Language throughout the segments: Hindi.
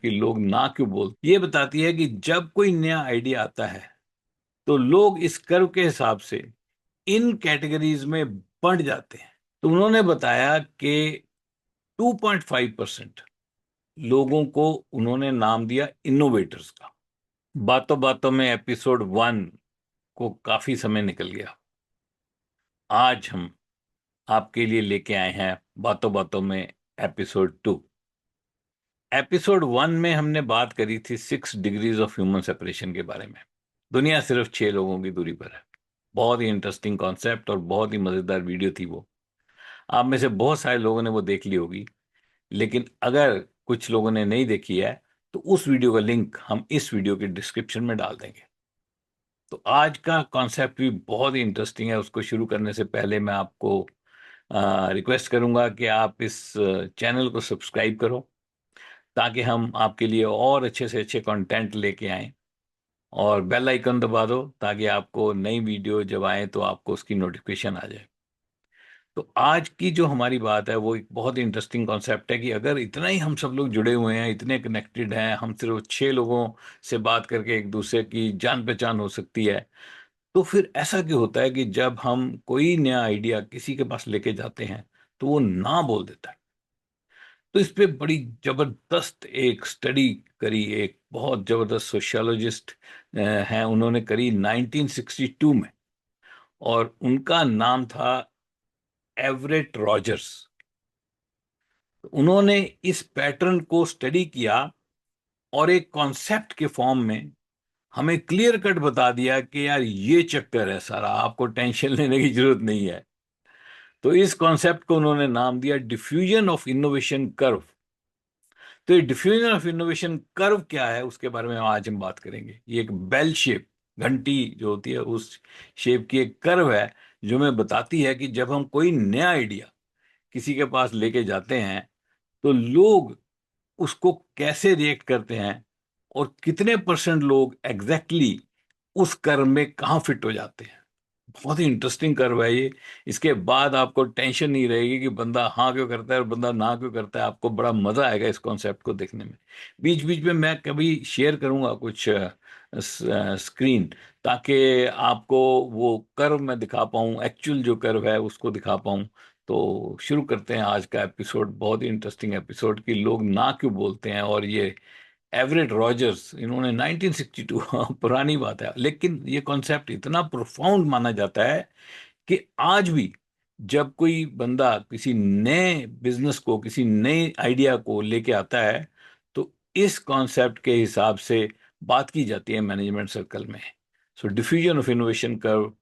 कि लोग ना क्यों बोलते, ये बताती है कि जब कोई नया आइडिया आता है तो लोग इस कर्व के हिसाब से इन कैटेगरीज में बंट जाते हैं। तो उन्होंने बताया कि 2.5% लोगों को उन्होंने नाम दिया इनोवेटर्स का। बातों बातों में एपिसोड 1 को काफी समय निकल गया। आज हम आपके लिए लेके आए हैं बातों बातों में एपिसोड 2। एपिसोड 1 में हमने बात करी थी 6 डिग्रीज ऑफ ह्यूमन सेपरेशन के बारे में। दुनिया सिर्फ 6 लोगों की दूरी पर है। बहुत ही इंटरेस्टिंग कॉन्सेप्ट और बहुत ही मजेदार वीडियो थी वो। आप में से बहुत सारे लोगों ने वो देख ली होगी, लेकिन अगर कुछ लोगों ने नहीं देखी है तो उस वीडियो का लिंक हम इस वीडियो के डिस्क्रिप्शन में डाल देंगे। तो आज का कॉन्सेप्ट भी बहुत ही इंटरेस्टिंग है। उसको शुरू करने से पहले मैं आपको रिक्वेस्ट करूंगा कि आप इस चैनल को सब्सक्राइब करो, ताकि हम आपके लिए और अच्छे से अच्छे कंटेंट लेके आएं। और बेल आइकन दबा दो ताकि आपको नई वीडियो जब आए तो आपको उसकी नोटिफिकेशन आ जाए। तो आज की जो हमारी बात है वो एक बहुत ही इंटरेस्टिंग कॉन्सेप्ट है कि अगर इतना ही हम सब लोग जुड़े हुए हैं, इतने कनेक्टेड हैं, हम सिर्फ 6 लोगों से बात करके एक दूसरे की जान पहचान हो सकती है, तो फिर ऐसा क्यों होता है कि जब हम कोई नया आइडिया किसी के पास लेके जाते हैं तो वो ना बोल देता है। तो इस पे बड़ी जबरदस्त एक स्टडी करी, एक बहुत जबरदस्त सोशियोलॉजिस्ट हैं, उन्होंने करी 1962 में। और उनका नाम था एवरेट रॉजर्स। उन्होंने इस पैटर्न को स्टडी किया और एक कॉन्सेप्ट के फॉर्म में हमें क्लियर कट बता दिया कि यार ये चक्कर है सारा, आपको टेंशन लेने की जरूरत नहीं है। तो इस कॉन्सेप्ट को उन्होंने नाम दिया डिफ्यूजन ऑफ इनोवेशन कर्व। तो ये डिफ्यूजन ऑफ इनोवेशन कर्व क्या है उसके बारे में आज हम बात करेंगे। ये एक बेल शेप, घंटी जो होती है उस शेप की एक कर्व है, जो हमें बताती है कि जब हम कोई नया आइडिया किसी के पास लेके जाते हैं तो लोग उसको कैसे रिएक्ट करते हैं और कितने परसेंट लोग एग्जैक्टली उस कर्व में कहाँ फिट हो जाते हैं। बहुत ही इंटरेस्टिंग कर्व है ये। इसके बाद आपको टेंशन नहीं रहेगी कि बंदा हाँ क्यों करता है और बंदा ना क्यों करता है। आपको बड़ा मजा आएगा इस कॉन्सेप्ट को देखने में। बीच बीच में मैं कभी शेयर करूंगा कुछ स्क्रीन, ताकि आपको वो कर्व मैं दिखा पाऊँ, एक्चुअल जो कर्व है उसको दिखा पाऊँ। तो शुरू करते हैं आज का एपिसोड, बहुत ही इंटरेस्टिंग एपिसोड कि लोग ना क्यों बोलते हैं। और ये एवरेट रॉजर्स, इन्होंने 1962 हाँ, पुरानी बात है, लेकिन ये कॉन्सेप्ट इतना प्रोफाउंड माना जाता है कि आज भी जब कोई बंदा किसी नए बिजनेस को, किसी नए आइडिया को लेके आता है, तो इस कॉन्सेप्ट के हिसाब से बात की जाती है मैनेजमेंट सर्कल में। सो डिफ्यूजन ऑफ इनोवेशन कर्व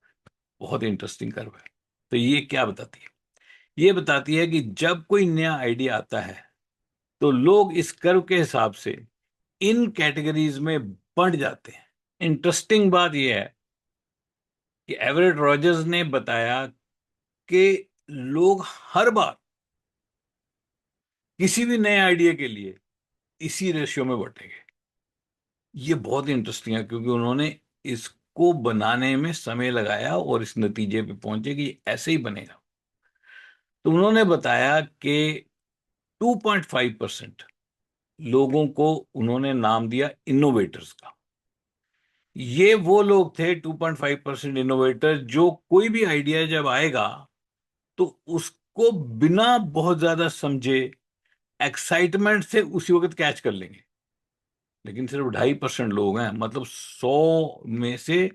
बहुत इंटरेस्टिंग कर्व है। तो ये क्या बताती है? ये बताती है कि जब कोई नया आइडिया आता है तो लोग इस कर्व के हिसाब से इन कैटेगरीज में बंट जाते हैं। इंटरेस्टिंग बात यह है कि एवरेट रॉजर्स ने बताया कि लोग हर बार किसी भी नए आइडिया के लिए इसी रेशियो में बटेंगे। ये बहुत इंटरेस्टिंग है क्योंकि उन्होंने इसको बनाने में समय लगाया और इस नतीजे पे पहुंचे कि ऐसे ही बनेगा। तो उन्होंने बताया कि 2.5% लोगों को उन्होंने नाम दिया इनोवेटर्स का। ये वो लोग थे 2.5% इनोवेटर जो कोई भी आइडिया जब आएगा तो उसको बिना बहुत ज्यादा समझे एक्साइटमेंट से उसी वक्त कैच कर लेंगे। लेकिन सिर्फ 2.5% लोग हैं, मतलब 100 में से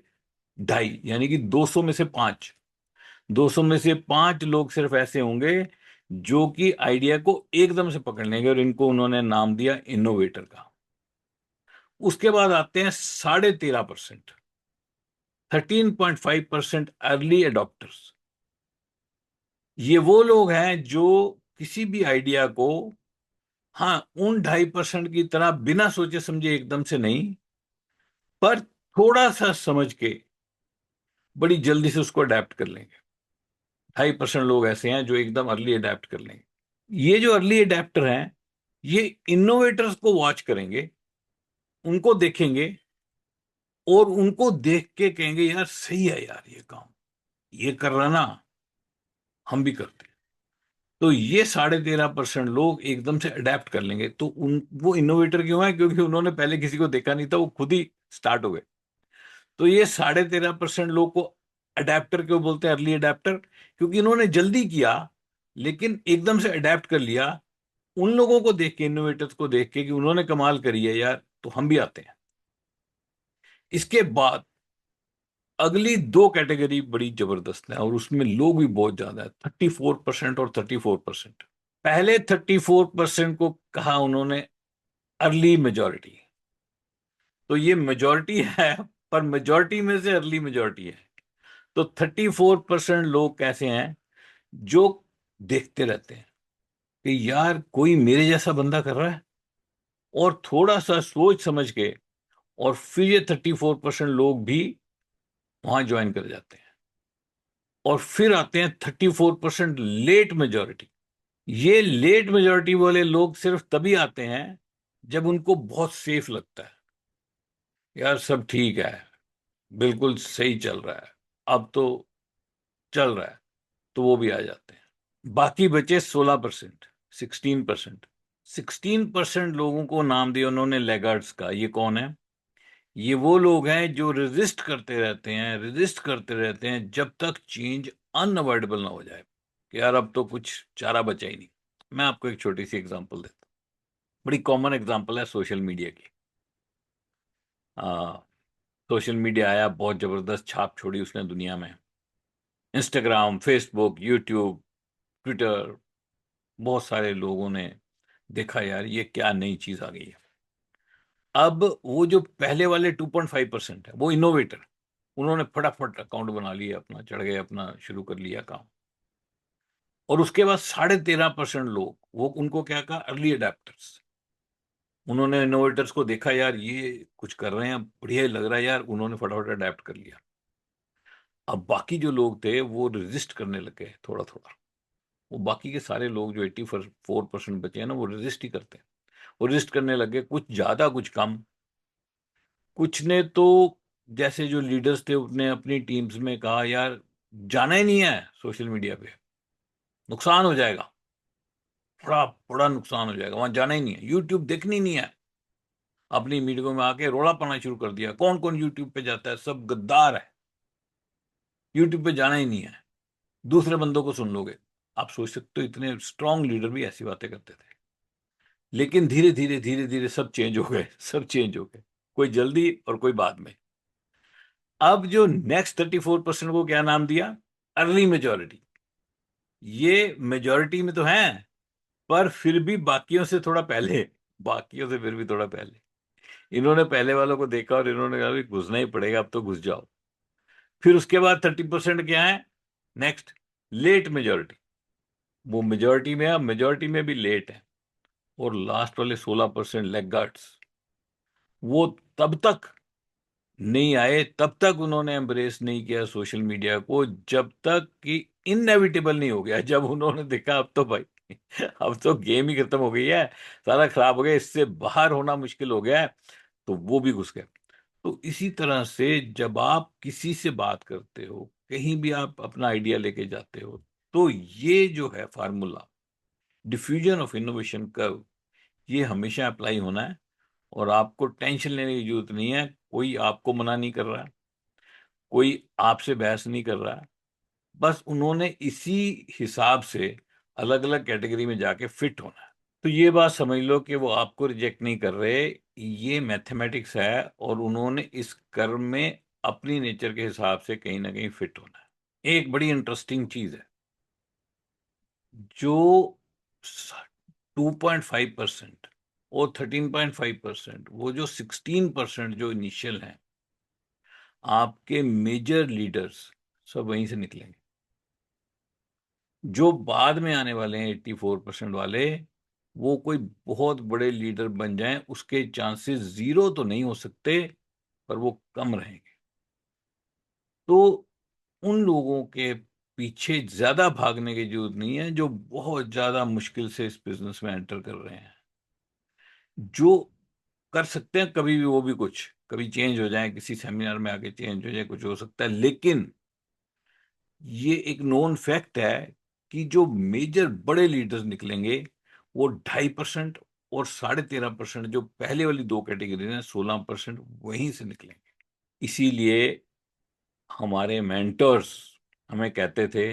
2.5, यानी कि 200 में से 5। 200 में से 5 लोग सिर्फ ऐसे होंगे जो कि आइडिया को एकदम से पकड़ लेंगे, और इनको उन्होंने नाम दिया इनोवेटर का। उसके बाद आते हैं 13.5%, 13.5% अर्ली अडॉप्टर्स। ये वो लोग हैं जो किसी भी आइडिया को, हाँ, उन 2.5% की तरह बिना सोचे समझे एकदम से नहीं, पर थोड़ा सा समझ के बड़ी जल्दी से उसको अडेप्ट कर लेंगे। 2.5% लोग ऐसे हैं जो एकदम अर्ली अडेप्ट कर लेंगे। ये जो अर्ली अडेप्टर हैं, ये इनोवेटर्स को वॉच करेंगे, उनको देखेंगे और उनको देख के कहेंगे यार सही है यार, ये काम ये कर रहा ना, हम भी करते हैं। तो ये 13.5% लोग एकदम से अडेप्ट कर लेंगे, तो उन वो इनोवेटर क्यों है? क्योंकि उन्होंने पहले किसी को देखा नहीं था, वो खुद ही स्टार्ट हो गए। तो ये 13.5% लोग को अडेप्टर क्यों बोलते हैं, अर्ली अडेप्टर? क्योंकि इन्होंने जल्दी किया, लेकिन एकदम से अडेप्ट कर लिया उन लोगों को देख के, इनोवेटर्स को देख के कि उन्होंने कमाल करी है यार, तो हम भी आते हैं। इसके बाद अगली दो कैटेगरी बड़ी जबरदस्त है, और उसमें लोग भी बहुत ज्यादा है, 34% और 34%। पहले 34% को कहा उन्होंने अर्ली मेजॉरिटी। तो ये मेजॉरिटी है, पर मेजॉरिटी में से अर्ली मेजॉरिटी है। तो 34% लोग कैसे हैं? जो देखते रहते हैं कि यार कोई मेरे जैसा बंदा कर रहा है, और थोड़ा सा सोच समझ के, और फिर ये 34% लोग भी वहां ज्वाइन कर जाते हैं। और फिर आते हैं 34% लेट मेजॉरिटी। ये लेट मेजॉरिटी वाले लोग सिर्फ तभी आते हैं जब उनको बहुत सेफ लगता है, यार सब ठीक है, बिल्कुल सही चल रहा है, अब तो चल रहा है, तो वो भी आ जाते हैं। बाकी बचे 16%, 16%। 16% लोगों को नाम दिया उन्होंने लेगार्ड्स का। ये कौन है? ये वो लोग हैं जो रेजिस्ट करते रहते हैं, रेजिस्ट करते रहते हैं जब तक चेंज अनअवॉइडेबल ना हो जाए, कि यार अब तो कुछ चारा बचा ही नहीं। मैं आपको एक छोटी सी एग्जांपल देता हूँ। बड़ी कॉमन एग्जांपल है सोशल मीडिया की। सोशल मीडिया आया, बहुत जबरदस्त छाप छोड़ी उसने दुनिया में। इंस्टाग्राम, फेसबुक, यूट्यूब, ट्विटर, बहुत सारे लोगों ने देखा यार ये क्या नई चीज आ गई है। अब वो जो पहले वाले 2.5% है, वो इनोवेटर, उन्होंने फटाफट अकाउंट बना लिया अपना, चढ़ गए, अपना शुरू कर लिया काम। और उसके बाद 13.5% लोग, वो उनको क्या कहा, अर्ली अडेप्टर्स। उन्होंने इनोवेटर्स को देखा, यार ये कुछ कर रहे हैं, बढ़िया लग रहा है यार, उन्होंने फटाफट अडेप्ट कर लिया। अब बाकी जो लोग थे वो रेजिस्ट करने लगे थोड़ा थोड़ा। वो बाकी के सारे लोग जो 84% बचे हैं ना, वो रेजिस्ट ही करते हैं। वो रेजिस्ट करने लगे, कुछ ज्यादा कुछ कम। कुछ ने तो, जैसे जो लीडर्स थे, उसने अपनी टीम्स में कहा यार जाना ही नहीं है सोशल मीडिया पे, नुकसान हो जाएगा, बड़ा बड़ा नुकसान हो जाएगा, वहां जाना ही नहीं है, यूट्यूब देखनी नहीं है। अपनी मीटिंगों में आके रोला पाना शुरू कर दिया, कौन कौन यूट्यूब पे जाता है, सब गद्दार है, यूट्यूब पे जाना ही नहीं है, दूसरे बंदों को सुन लोगे। आप सोच सकते हो इतने स्ट्रांग लीडर भी ऐसी बातें करते थे। लेकिन धीरे धीरे धीरे धीरे सब चेंज हो गए, सब चेंज हो गए, कोई जल्दी और कोई बाद में। अब जो नेक्स्ट 34% को क्या नाम दिया, अर्ली मेजोरिटी। ये मेजोरिटी में तो हैं, पर फिर भी बाकियों से थोड़ा पहले, बाकियों से फिर भी थोड़ा पहले। इन्होंने पहले वालों को देखा और इन्होंने कहा भी घुसना ही पड़ेगा, अब तो घुस जाओ। फिर उसके बाद 30% क्या है नेक्स्ट, लेट मेजोरिटी। वो मेजोरिटी में है, मेजोरिटी में भी लेट है। और लास्ट वाले 16% लेगार्ड्स, वो तब तक नहीं आए, तब तक उन्होंने एम्ब्रेस नहीं किया सोशल मीडिया को, जब तक कि इनएविटेबल नहीं हो गया। जब उन्होंने देखा अब तो भाई अब तो गेम ही खत्म हो गई है, सारा खराब हो गया, इससे बाहर होना मुश्किल हो गया है, तो वो भी घुस गए। तो इसी तरह से जब आप किसी से बात करते हो, कहीं भी आप अपना आइडिया लेके जाते हो, तो ये जो है formula, diffusion of innovation curve, ये हमेशा अप्लाई होना है। और आपको टेंशन लेने की जरूरत नहीं है, कोई आपको मना नहीं कर रहा, कोई आपसे बहस नहीं कर रहा। बस उन्होंने इसी हिसाब से अलग अलग कैटेगरी में जाके फिट होना है। तो ये बात समझ लो कि वो आपको रिजेक्ट नहीं कर रहे, ये मैथमेटिक्स है, और उन्होंने इस कर्व में अपनी नेचर के हिसाब से कहीं ना कहीं फिट होना है। एक बड़ी इंटरेस्टिंग चीज है, जो 2.5% और 13.5%, वो जो 16% जो इनिशियल हैं, आपके मेजर लीडर्स सब वहीं से निकलेंगे। जो बाद में आने वाले हैं 84% वाले, वो कोई बहुत बड़े लीडर बन जाएं उसके चांसेस जीरो तो नहीं हो सकते, पर वो कम रहेंगे। तो उन लोगों के पीछे ज्यादा भागने की जरूरत नहीं है, जो बहुत ज्यादा मुश्किल से इस बिजनेस में एंटर कर रहे हैं। जो कर सकते हैं कभी भी, वो भी कुछ कभी चेंज हो जाए, किसी सेमिनार में आके चेंज हो जाए, कुछ हो सकता है। लेकिन ये एक नोन फैक्ट है कि जो मेजर बड़े लीडर्स निकलेंगे वो 2.5% और 13.5% जो पहले वाली दो कैटेगरी है 16% वहीं से निकलेंगे। इसीलिए हमारे मेंटर्स हमें कहते थे,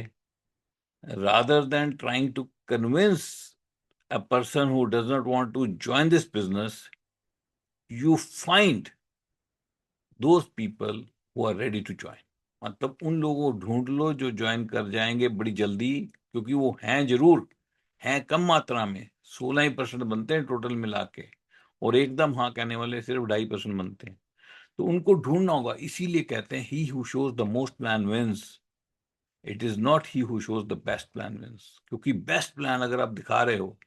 rather than trying to convince a person who does not want to join this business, you find those people who are ready to join। मतलब उन लोगों को ढूंढ लो जो ज्वाइन कर जाएंगे बड़ी जल्दी, क्योंकि वो हैं जरूर, हैं कम मात्रा में, 16% बनते हैं टोटल मिला के, और एकदम हाँ कहने वाले सिर्फ 2.5% बनते हैं। तो उनको ढूंढना होगा। इसीलिए कहते हैं he who shows the most plan wins, it is not he who shows the best plan wins. क्योंकि बेस्ट प्लान अगर आप दिखा रहे हो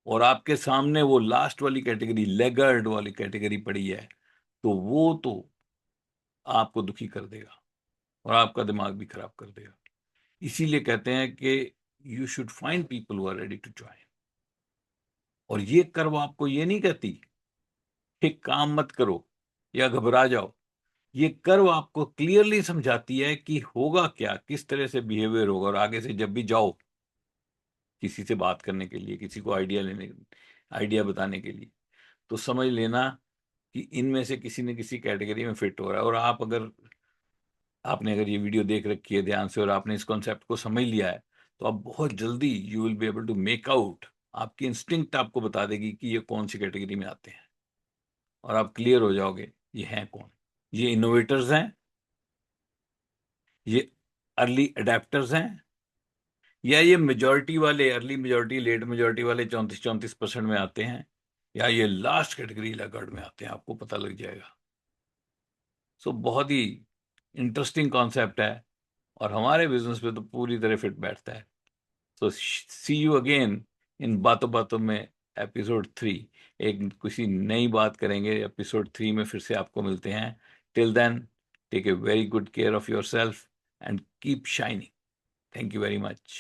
और आपके सामने वो लास्ट वाली कैटेगरी, लेगर्ड वाली कैटेगरी पड़ी है, तो वो तो आपको दुखी कर देगा और आपका दिमाग भी खराब कर देगा। इसीलिए कहते हैं कि you should find people who are ready to join. और ये कर्व आपको ये नहीं कहती कि काम मत करो या घबरा जाओ, ये कर्व आपको क्लियरली समझाती है कि होगा क्या, किस तरह से बिहेवियर होगा। और आगे से जब भी जाओ किसी से बात करने के लिए, किसी को आइडिया लेने, आइडिया बताने के लिए, तो समझ लेना कि इनमें से किसी न किसी कैटेगरी में फिट हो रहा है। और आप अगर आपने अगर ये वीडियो देख रखी है ध्यान से और आपने इस कॉन्सेप्ट को समझ लिया है, तो आप बहुत जल्दी you will be able to make out, आपकी इंस्टिंक्ट आपको बता देगी कि ये कौन सी कैटेगरी में आते हैं, और आप क्लियर हो जाओगे ये हैं कौन। ये इनोवेटर्स हैं, ये अर्ली अडेप्टर्स हैं, या ये मेजोरिटी वाले, अर्ली मेजोरिटी लेट मेजोरिटी वाले 34-34% में आते हैं, या ये लास्ट कैटेगरी लैगार्ड में आते हैं, आपको पता लग जाएगा। सो बहुत ही इंटरेस्टिंग कॉन्सेप्ट है और हमारे बिजनेस पे तो पूरी तरह फिट बैठता है। सो सी यू अगेन इन बातों बातों में एपिसोड 3। एक किसी नई बात करेंगे एपिसोड 3 में, फिर से आपको मिलते हैं। Till then, take a very good care of yourself and keep shining. Thank you very much.